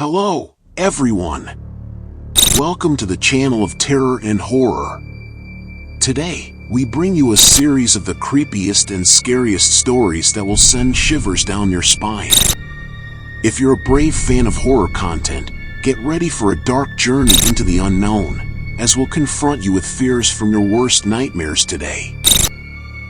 Hello, everyone. Welcome to the channel of terror and horror. Today, we bring you a series of the creepiest and scariest stories that will send shivers down your spine. If you're a brave fan of horror content, get ready for a dark journey into the unknown, as we'll confront you with fears from your worst nightmares today.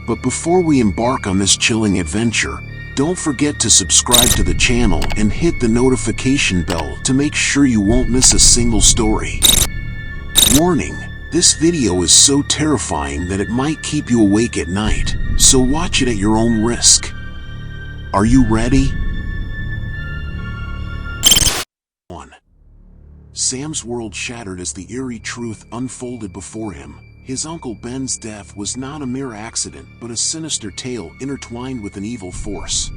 But before we embark on this chilling adventure, don't forget to subscribe to the channel and hit the notification bell to make sure you won't miss a single story. Warning, this video is so terrifying that it might keep you awake at night, so watch it at your own risk. Are you ready? 1. Sam's world shattered as the eerie truth unfolded before him. His Uncle Ben's death was not a mere accident, but a sinister tale intertwined with an evil force.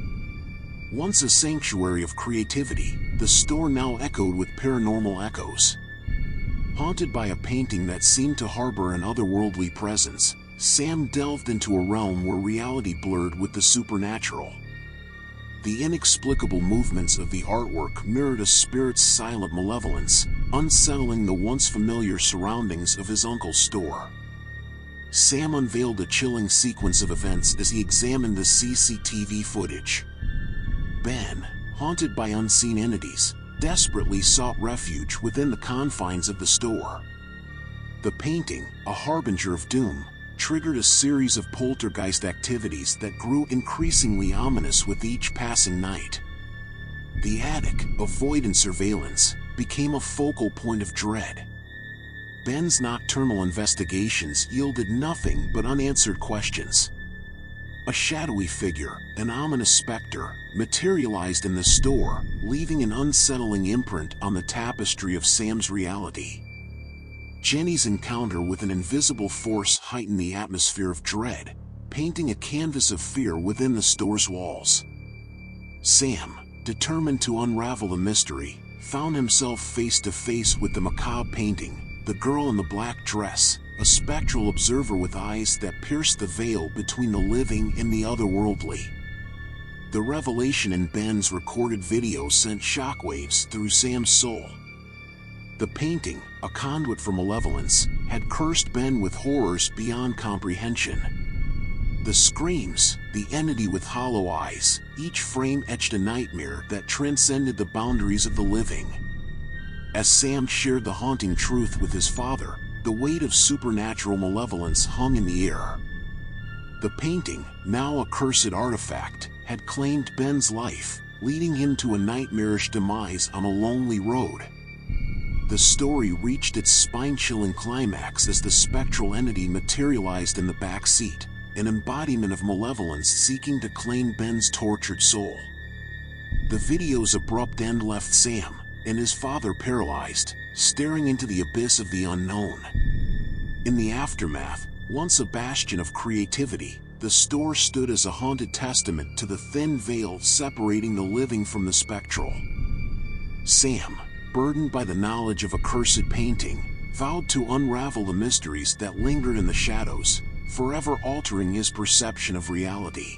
Once a sanctuary of creativity, the store now echoed with paranormal echoes. Haunted by a painting that seemed to harbor an otherworldly presence, Sam delved into a realm where reality blurred with the supernatural. The inexplicable movements of the artwork mirrored a spirit's silent malevolence, unsettling the once familiar surroundings of his uncle's store. Sam unveiled a chilling sequence of events as he examined the CCTV footage. Ben, haunted by unseen entities, desperately sought refuge within the confines of the store. The painting, a harbinger of doom, triggered a series of poltergeist activities that grew increasingly ominous with each passing night. The attic, of void and surveillance, became a focal point of dread. Ben's nocturnal investigations yielded nothing but unanswered questions. A shadowy figure, an ominous specter, materialized in the store, leaving an unsettling imprint on the tapestry of Sam's reality. Jenny's encounter with an invisible force heightened the atmosphere of dread, painting a canvas of fear within the store's walls. Sam, determined to unravel the mystery, found himself face to face with the macabre painting, the girl in the black dress, a spectral observer with eyes that pierced the veil between the living and the otherworldly. The revelation in Ben's recorded video sent shockwaves through Sam's soul. The painting, a conduit for malevolence, had cursed Ben with horrors beyond comprehension. The screams, the entity with hollow eyes, each frame etched a nightmare that transcended the boundaries of the living. As Sam shared the haunting truth with his father, the weight of supernatural malevolence hung in the air. The painting, now a cursed artifact, had claimed Ben's life, leading him to a nightmarish demise on a lonely road. The story reached its spine-chilling climax as the spectral entity materialized in the back seat, an embodiment of malevolence seeking to claim Ben's tortured soul. The video's abrupt end left Sam and his father paralyzed, staring into the abyss of the unknown. In the aftermath, once a bastion of creativity, the store stood as a haunted testament to the thin veil separating the living from the spectral. Sam, burdened by the knowledge of a cursed painting, vowed to unravel the mysteries that lingered in the shadows, forever altering his perception of reality.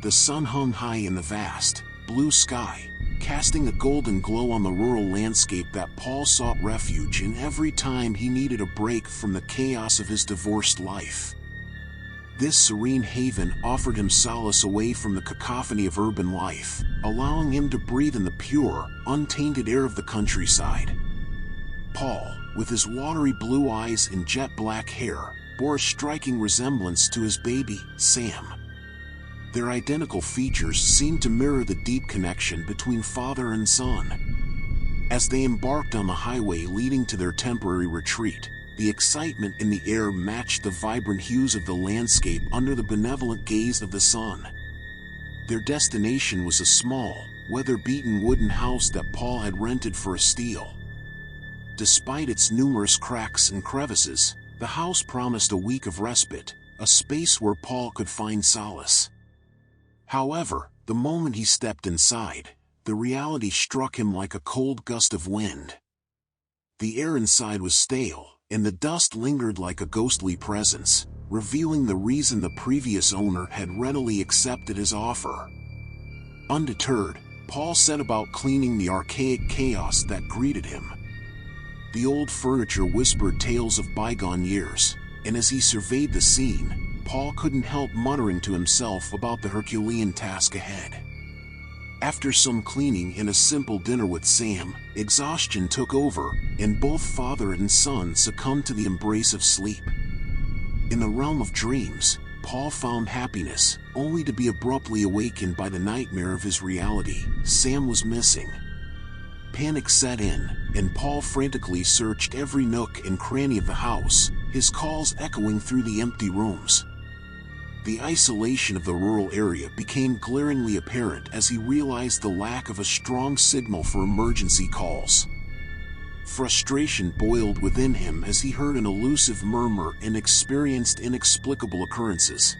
The sun hung high in the vast, blue sky, casting a golden glow on the rural landscape that Paul sought refuge in every time he needed a break from the chaos of his divorced life. This serene haven offered him solace away from the cacophony of urban life, allowing him to breathe in the pure, untainted air of the countryside. Paul, with his watery blue eyes and jet-black hair, bore a striking resemblance to his baby, Sam. Their identical features seemed to mirror the deep connection between father and son. As they embarked on the highway leading to their temporary retreat, the excitement in the air matched the vibrant hues of the landscape under the benevolent gaze of the sun. Their destination was a small, weather-beaten wooden house that Paul had rented for a steal. Despite its numerous cracks and crevices, the house promised a week of respite, a space where Paul could find solace. However, the moment he stepped inside, the reality struck him like a cold gust of wind. The air inside was stale, and the dust lingered like a ghostly presence, revealing the reason the previous owner had readily accepted his offer. Undeterred, Paul set about cleaning the archaic chaos that greeted him. The old furniture whispered tales of bygone years, and as he surveyed the scene, Paul couldn't help muttering to himself about the Herculean task ahead. After some cleaning and a simple dinner with Sam, exhaustion took over, and both father and son succumbed to the embrace of sleep. In the realm of dreams, Paul found happiness, only to be abruptly awakened by the nightmare of his reality. Sam was missing. Panic set in, and Paul frantically searched every nook and cranny of the house, his calls echoing through the empty rooms. The isolation of the rural area became glaringly apparent as he realized the lack of a strong signal for emergency calls. Frustration boiled within him as he heard an elusive murmur and experienced inexplicable occurrences.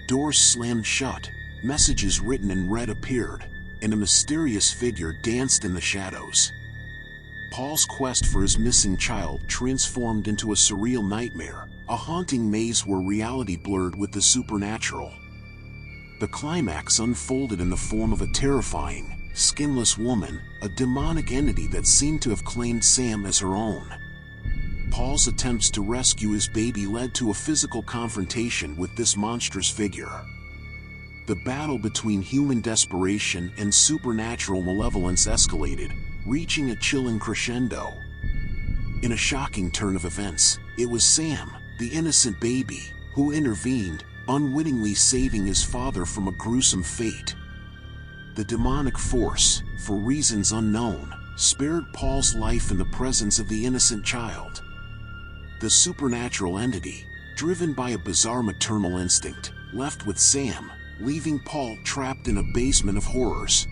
Doors slammed shut, messages written in red appeared, and a mysterious figure danced in the shadows. Paul's quest for his missing child transformed into a surreal nightmare, a haunting maze where reality blurred with the supernatural. The climax unfolded in the form of a terrifying, skinless woman, a demonic entity that seemed to have claimed Sam as her own. Paul's attempts to rescue his baby led to a physical confrontation with this monstrous figure. The battle between human desperation and supernatural malevolence escalated, reaching a chilling crescendo. In a shocking turn of events, it was Sam, the innocent baby, who intervened, unwittingly saving his father from a gruesome fate. The demonic force, for reasons unknown, spared Paul's life in the presence of the innocent child. The supernatural entity, driven by a bizarre maternal instinct, left with Sam, leaving Paul trapped in a basement of horrors.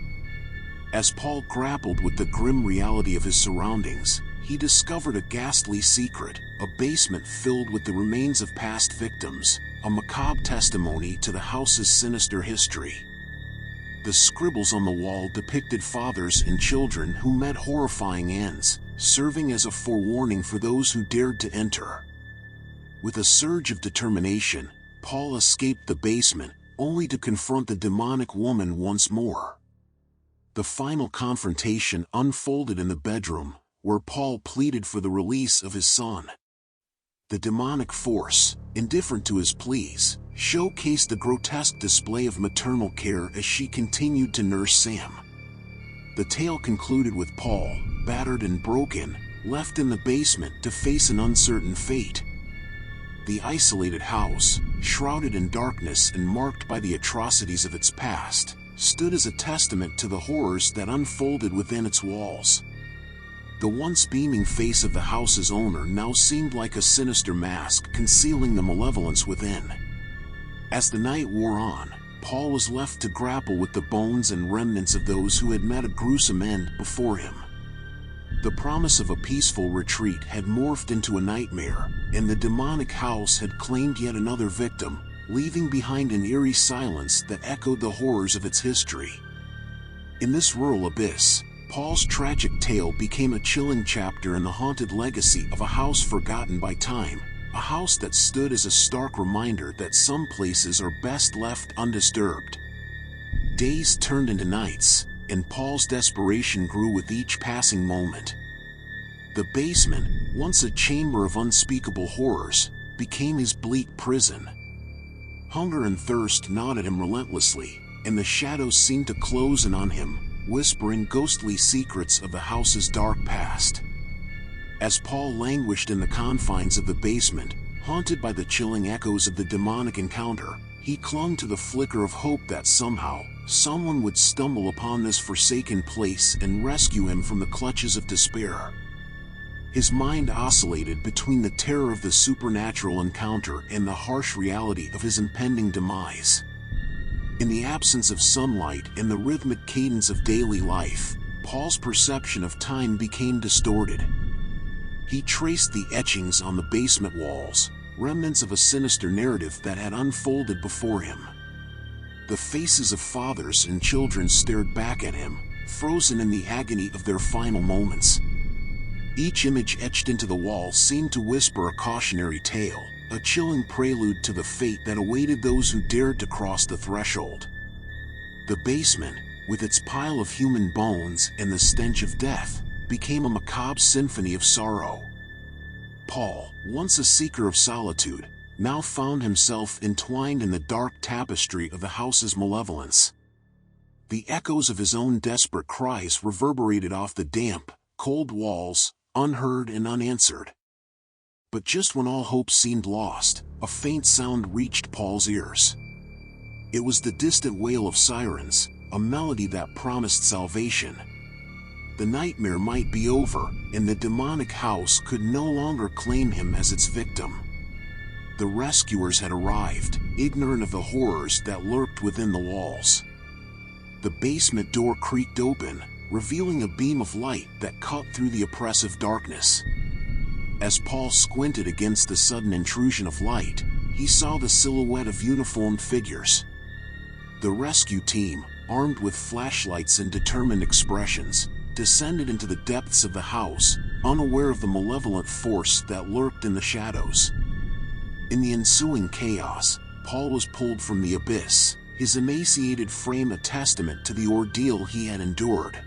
As Paul grappled with the grim reality of his surroundings, he discovered a ghastly secret, a basement filled with the remains of past victims, a macabre testimony to the house's sinister history. The scribbles on the wall depicted fathers and children who met horrifying ends, serving as a forewarning for those who dared to enter. With a surge of determination, Paul escaped the basement, only to confront the demonic woman once more. The final confrontation unfolded in the bedroom, where Paul pleaded for the release of his son. The demonic force, indifferent to his pleas, showcased the grotesque display of maternal care as she continued to nurse Sam. The tale concluded with Paul, battered and broken, left in the basement to face an uncertain fate. The isolated house, shrouded in darkness and marked by the atrocities of its past, stood as a testament to the horrors that unfolded within its walls. The once beaming face of the house's owner now seemed like a sinister mask concealing the malevolence within. As the night wore on, Paul was left to grapple with the bones and remnants of those who had met a gruesome end before him. The promise of a peaceful retreat had morphed into a nightmare, and the demonic house had claimed yet another victim, leaving behind an eerie silence that echoed the horrors of its history. In this rural abyss, Paul's tragic tale became a chilling chapter in the haunted legacy of a house forgotten by time, a house that stood as a stark reminder that some places are best left undisturbed. Days turned into nights, and Paul's desperation grew with each passing moment. The basement, once a chamber of unspeakable horrors, became his bleak prison. Hunger and thirst gnawed at him relentlessly, and the shadows seemed to close in on him, whispering ghostly secrets of the house's dark past. As Paul languished in the confines of the basement, haunted by the chilling echoes of the demonic encounter, he clung to the flicker of hope that somehow, someone would stumble upon this forsaken place and rescue him from the clutches of despair. His mind oscillated between the terror of the supernatural encounter and the harsh reality of his impending demise. In the absence of sunlight and the rhythmic cadence of daily life, Paul's perception of time became distorted. He traced the etchings on the basement walls, remnants of a sinister narrative that had unfolded before him. The faces of fathers and children stared back at him, frozen in the agony of their final moments. Each image etched into the wall seemed to whisper a cautionary tale, a chilling prelude to the fate that awaited those who dared to cross the threshold. The basement, with its pile of human bones and the stench of death, became a macabre symphony of sorrow. Paul, once a seeker of solitude, now found himself entwined in the dark tapestry of the house's malevolence. The echoes of his own desperate cries reverberated off the damp, cold walls, unheard and unanswered. But just when all hope seemed lost, a faint sound reached Paul's ears. It was the distant wail of sirens, a melody that promised salvation. The nightmare might be over, and the demonic house could no longer claim him as its victim. The rescuers had arrived, ignorant of the horrors that lurked within the walls. The basement door creaked open, revealing a beam of light that cut through the oppressive darkness. As Paul squinted against the sudden intrusion of light, he saw the silhouette of uniformed figures. The rescue team, armed with flashlights and determined expressions, descended into the depths of the house, unaware of the malevolent force that lurked in the shadows. In the ensuing chaos, Paul was pulled from the abyss, his emaciated frame a testament to the ordeal he had endured.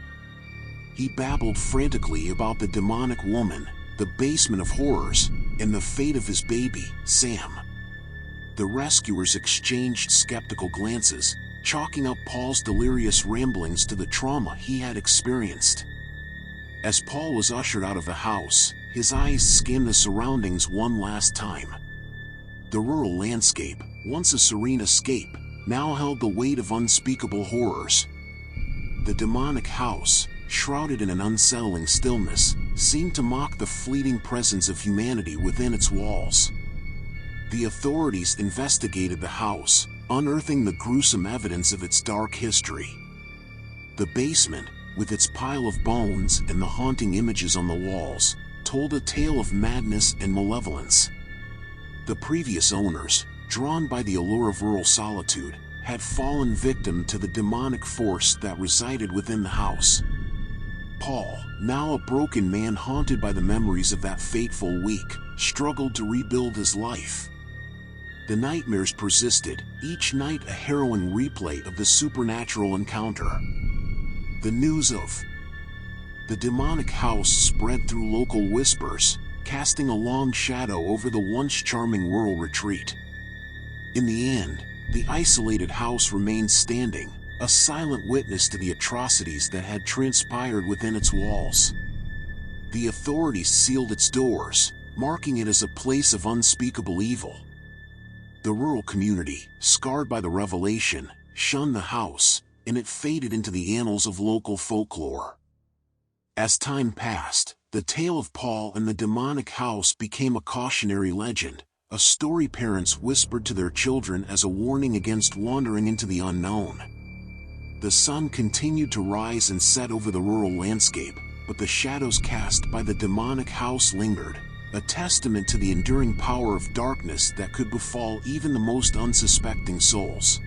He babbled frantically about the demonic woman, the basement of horrors, and the fate of his baby, Sam. The rescuers exchanged skeptical glances, chalking up Paul's delirious ramblings to the trauma he had experienced. As Paul was ushered out of the house, his eyes scanned the surroundings one last time. The rural landscape, once a serene escape, now held the weight of unspeakable horrors. The demonic house, shrouded in an unsettling stillness, seemed to mock the fleeting presence of humanity within its walls. The authorities investigated the house, unearthing the gruesome evidence of its dark history. The basement, with its pile of bones and the haunting images on the walls, told a tale of madness and malevolence. The previous owners, drawn by the allure of rural solitude, had fallen victim to the demonic force that resided within the house. Paul, now a broken man haunted by the memories of that fateful week, struggled to rebuild his life. The nightmares persisted, each night a harrowing replay of the supernatural encounter. The news of the demonic house spread through local whispers, casting a long shadow over the once charming rural retreat. In the end, the isolated house remained standing, a silent witness to the atrocities that had transpired within its walls. The authorities sealed its doors, marking it as a place of unspeakable evil. The rural community, scarred by the revelation, shunned the house, and it faded into the annals of local folklore. As time passed, the tale of Paul and the demonic house became a cautionary legend, a story parents whispered to their children as a warning against wandering into the unknown. The sun continued to rise and set over the rural landscape, but the shadows cast by the demonic house lingered, a testament to the enduring power of darkness that could befall even the most unsuspecting souls.